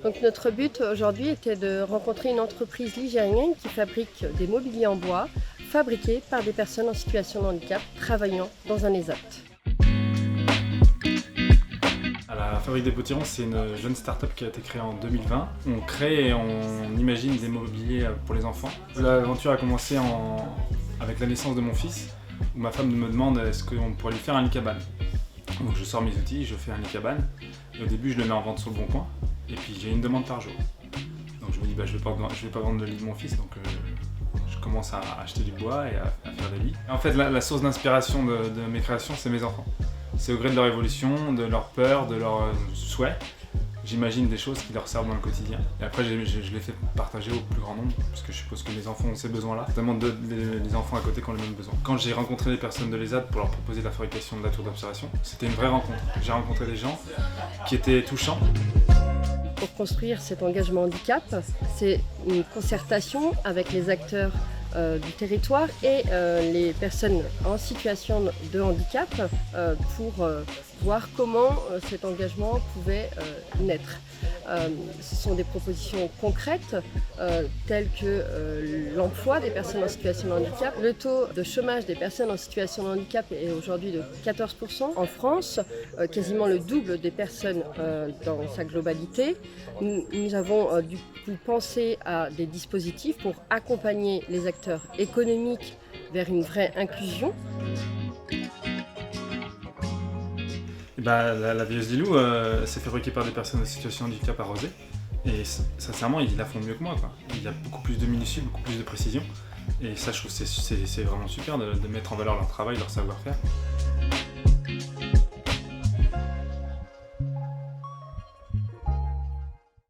Donc notre but aujourd'hui était de rencontrer une entreprise ligérienne qui fabrique des mobiliers en bois fabriqués par des personnes en situation de handicap travaillant dans un ESAT. La Fabrique des Potirons, c'est une jeune start-up qui a été créée en 2020. On crée et on imagine des mobiliers pour les enfants. L'aventure a commencé avec la naissance de mon fils, où ma femme me demande est-ce qu'on pourrait lui faire un lit cabane. Donc je sors mes outils, je fais un lit cabane. Et au début, je le mets en vente sur le bon coin. Et puis j'ai une demande par jour. Donc je me dis je vais pas vendre le lit de mon fils, donc je commence à acheter du bois et à faire des lits. Et en fait, la source d'inspiration de mes créations, c'est mes enfants. C'est au gré de leur évolution, de leur peur, de leurs souhaits. J'imagine des choses qui leur servent dans le quotidien. Et après, je les fais partager au plus grand nombre, parce que je suppose que les enfants ont ces besoins-là. Notamment les enfants à côté qui ont les mêmes besoins. Quand j'ai rencontré les personnes de l'ESAT pour leur proposer la fabrication de la tour d'observation, c'était une vraie rencontre. J'ai rencontré des gens qui étaient touchants. Pour construire cet engagement handicap, c'est une concertation avec les acteurs du territoire et les personnes en situation de handicap pour voir comment cet engagement pouvait naître. Ce sont des propositions concrètes telles que l'emploi des personnes en situation de handicap. Le taux de chômage des personnes en situation de handicap est aujourd'hui de 14% en France, quasiment le double des personnes dans sa globalité. Nous avons du coup pensé à des dispositifs pour accompagner les acteurs économiques vers une vraie inclusion. La veilleuse Lilou, c'est fabriquée par des personnes en situation de handicap à Rosé. Et sincèrement, ils la font mieux que moi, quoi. Il y a beaucoup plus de minutie, beaucoup plus de précision. Et ça, je trouve que c'est vraiment super de mettre en valeur leur travail, leur savoir-faire.